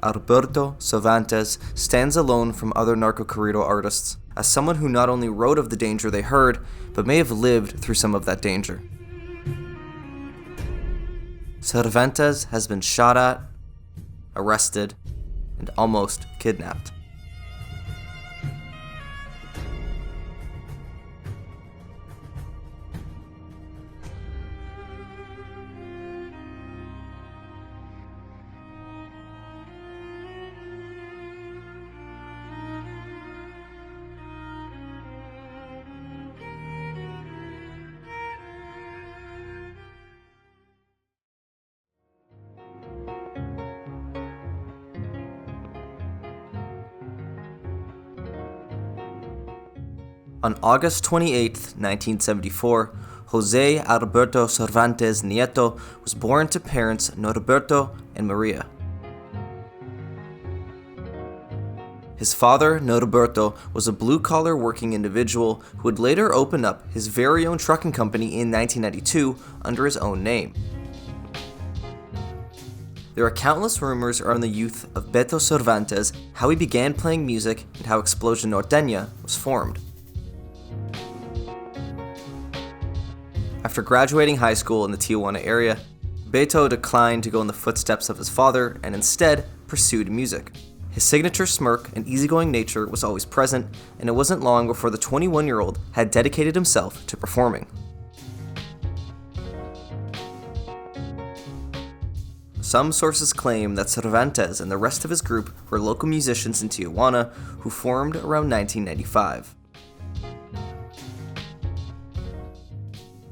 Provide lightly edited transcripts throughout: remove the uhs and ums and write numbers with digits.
Alberto Cervantes stands alone from other narcocorrido artists as someone who not only wrote of the danger they heard, but may have lived through some of that danger. Cervantes has been shot at, arrested, and almost kidnapped. On August 28, 1974, Jose Alberto Cervantes Nieto was born to parents Norberto and Maria. His father, Norberto, was a blue-collar working individual who would later open up his very own trucking company in 1992 under his own name. There are countless rumors around the youth of Beto Cervantes, how he began playing music, and how Explosion Norteña was formed. After graduating high school in the Tijuana area, Beto declined to go in the footsteps of his father and instead pursued music. His signature smirk and easygoing nature was always present, and it wasn't long before the 21-year-old had dedicated himself to performing. Some sources claim that Cervantes and the rest of his group were local musicians in Tijuana who formed around 1995.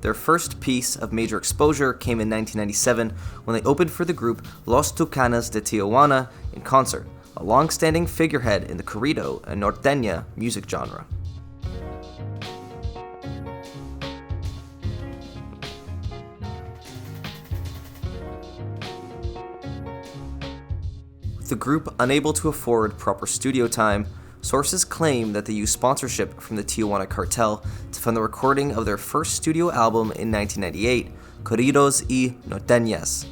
Their first piece of major exposure came in 1997 when they opened for the group Los Tucanes de Tijuana in concert, a long-standing figurehead in the corrido and norteña music genre. With the group unable to afford proper studio time, sources claim that they used sponsorship from the Tijuana Cartel to fund the recording of their first studio album in 1998, Corridos y Norteñas.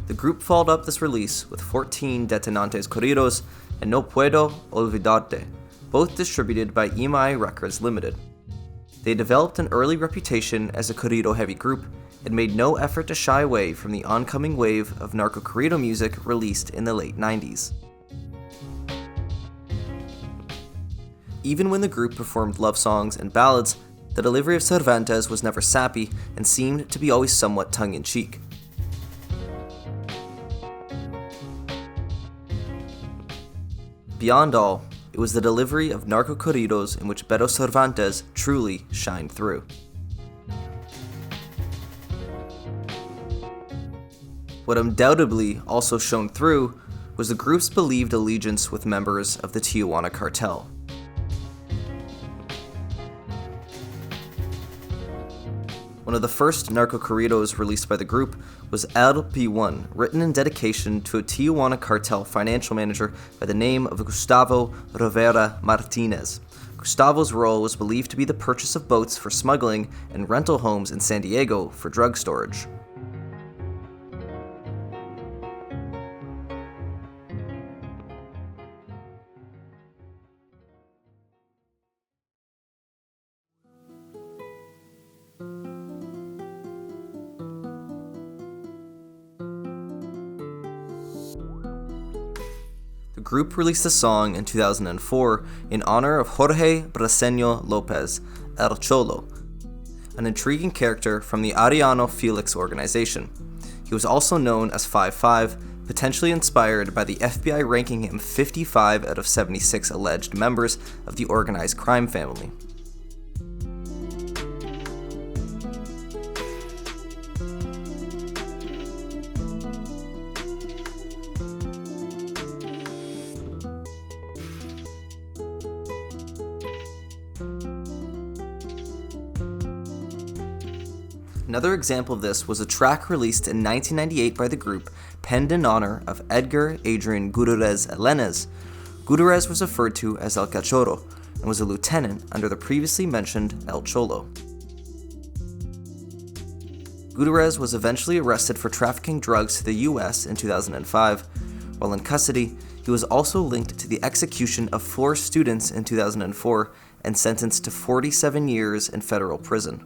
The group followed up this release with 14 Detonantes Corridos and No Puedo Olvidarte, both distributed by EMI Records Limited. They developed an early reputation as a corrido-heavy group and made no effort to shy away from the oncoming wave of narcocorrido music released in the late 90s. Even when the group performed love songs and ballads, the delivery of Cervantes was never sappy and seemed to be always somewhat tongue-in-cheek. Beyond all, it was the delivery of narcocorridos in which Beto Cervantes truly shined through. What undoubtedly also shone through was the group's believed allegiance with members of the Tijuana Cartel. One of the first narcocorridos released by the group was LP1, written in dedication to a Tijuana Cartel financial manager by the name of Gustavo Rivera Martinez. Gustavo's role was believed to be the purchase of boats for smuggling and rental homes in San Diego for drug storage. The group released a song in 2004 in honor of Jorge Briceño Lopez, El Cholo, an intriguing character from the Arellano Felix organization. He was also known as 5'5", potentially inspired by the FBI ranking him 55 out of 76 alleged members of the organized crime family. Another example of this was a track released in 1998 by the group, penned in honor of Edgar Adrian Gutierrez Elenes. Gutierrez was referred to as El Cachorro and was a lieutenant under the previously mentioned El Cholo. Gutierrez was eventually arrested for trafficking drugs to the US in 2005. While in custody, he was also linked to the execution of 4 students in 2004 and sentenced to 47 years in federal prison.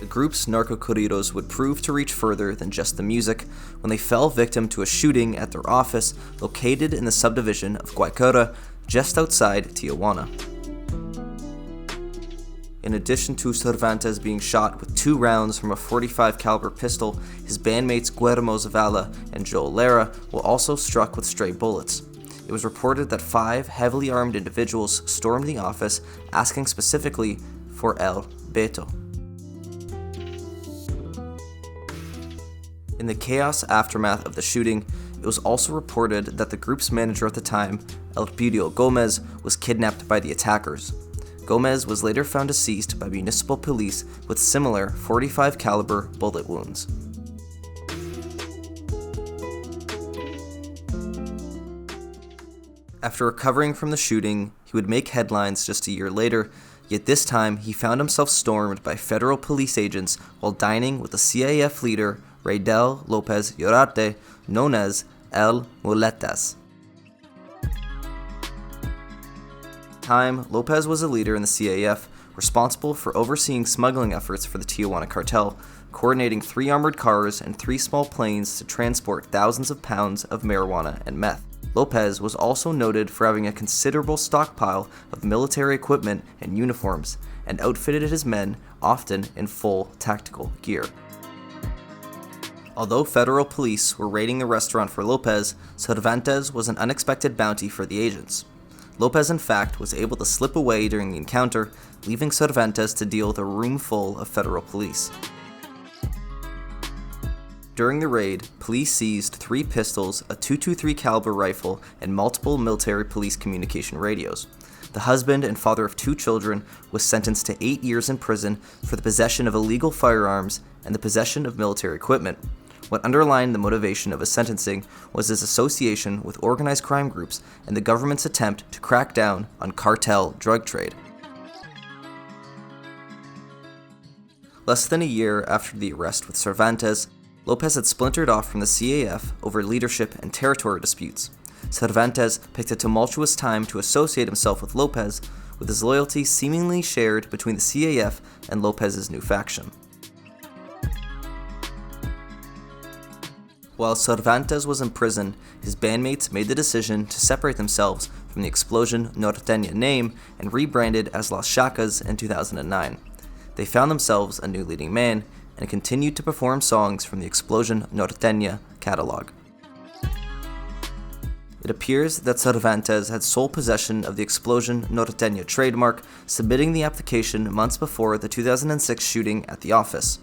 The group's Narcocorridos would prove to reach further than just the music when they fell victim to a shooting at their office located in the subdivision of Guaycura, just outside Tijuana. In addition to Cervantes being shot with 2 rounds from a .45 caliber pistol, his bandmates Guillermo Zavala and Joel Lara were also struck with stray bullets. It was reported that 5 heavily armed individuals stormed the office, asking specifically for El Beto. In the chaos aftermath of the shooting, it was also reported that the group's manager at the time, Elpidio Gomez, was kidnapped by the attackers. Gomez was later found deceased by municipal police with similar .45 caliber bullet wounds. After recovering from the shooting, he would make headlines just a year later, yet this time he found himself stormed by federal police agents while dining with the CAF leader Raydel Lopez Llorarte, known as El Muletas. At the time, Lopez was a leader in the CAF, responsible for overseeing smuggling efforts for the Tijuana cartel, coordinating 3 armored cars and 3 small planes to transport thousands of pounds of marijuana and meth. Lopez was also noted for having a considerable stockpile of military equipment and uniforms, and outfitted his men often in full tactical gear. Although federal police were raiding the restaurant for Lopez, Cervantes was an unexpected bounty for the agents. Lopez, in fact, was able to slip away during the encounter, leaving Cervantes to deal with a room full of federal police. During the raid, police seized 3 pistols, a .223 caliber rifle, and multiple military police communication radios. The husband and father of 2 children was sentenced to 8 years in prison for the possession of illegal firearms and the possession of military equipment. What underlined the motivation of his sentencing was his association with organized crime groups and the government's attempt to crack down on cartel drug trade. Less than a year after the arrest with Cervantes, Lopez had splintered off from the CAF over leadership and territory disputes. Cervantes picked a tumultuous time to associate himself with Lopez, with his loyalty seemingly shared between the CAF and Lopez's new faction. While Cervantes was in prison, his bandmates made the decision to separate themselves from the Explosion Norteña name and rebranded as Las Chacas in 2009. They found themselves a new leading man and continued to perform songs from the Explosion Norteña catalog. It appears that Cervantes had sole possession of the Explosion Norteña trademark, submitting the application months before the 2006 shooting at the office.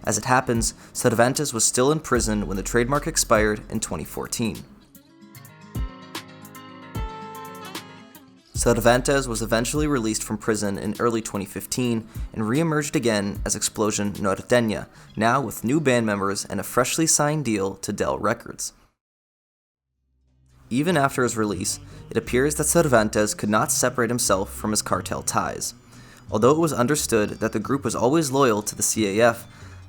As it happens, Cervantes was still in prison when the trademark expired in 2014. Cervantes was eventually released from prison in early 2015 and re-emerged again as Explosion Norteña, now with new band members and a freshly signed deal to Del Records. Even after his release, it appears that Cervantes could not separate himself from his cartel ties. Although it was understood that the group was always loyal to the CAF,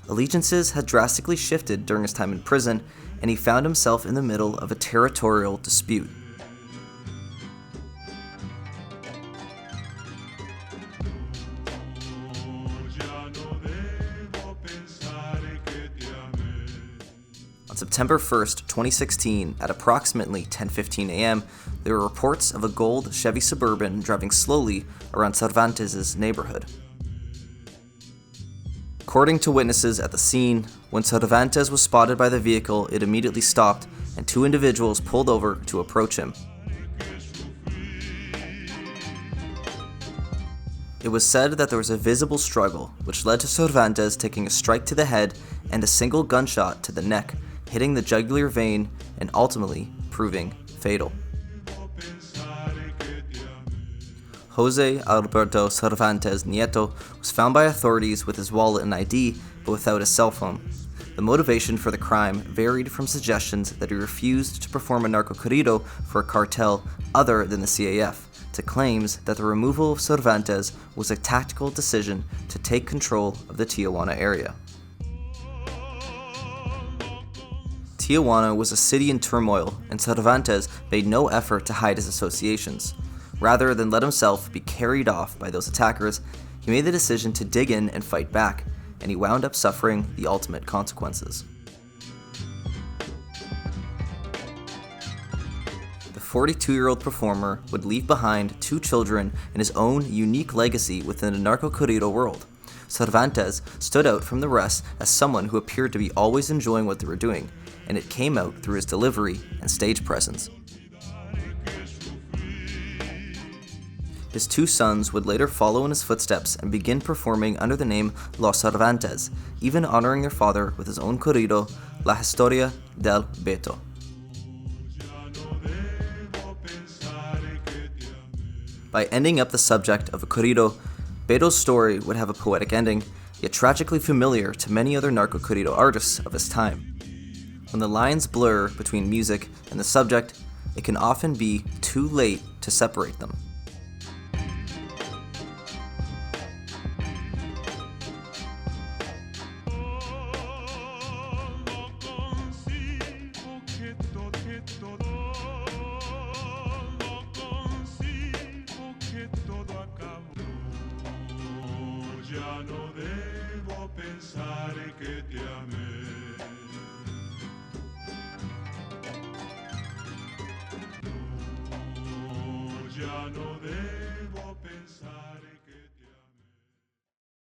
allegiances had drastically shifted during his time in prison, and he found himself in the middle of a territorial dispute. On September 1st, 2016, at approximately 10:15 a.m., there were reports of a gold Chevy Suburban driving slowly around Cervantes' neighborhood. According to witnesses at the scene, when Cervantes was spotted by the vehicle, it immediately stopped, and 2 individuals pulled over to approach him. It was said that there was a visible struggle, which led to Cervantes taking a strike to the head and a single gunshot to the neck, hitting the jugular vein and ultimately proving fatal. Jose Alberto Cervantes Nieto was found by authorities with his wallet and ID, but without his cell phone. The motivation for the crime varied from suggestions that he refused to perform a narcocorrido for a cartel other than the CAF, to claims that the removal of Cervantes was a tactical decision to take control of the Tijuana area. Tijuana was a city in turmoil, and Cervantes made no effort to hide his associations. Rather than let himself be carried off by those attackers, he made the decision to dig in and fight back, and he wound up suffering the ultimate consequences. The 42-year-old performer would leave behind 2 children and his own unique legacy within the narcocorrido world. Cervantes stood out from the rest as someone who appeared to be always enjoying what they were doing, and it came out through his delivery and stage presence. His 2 sons would later follow in his footsteps and begin performing under the name Los Cervantes, even honoring their father with his own corrido, La Historia del Beto. By ending up the subject of a corrido, Beto's story would have a poetic ending, yet tragically familiar to many other narcocorrido artists of his time. When the lines blur between music and the subject, it can often be too late to separate them. Ya no debo pensar que te amé. No, ya no debo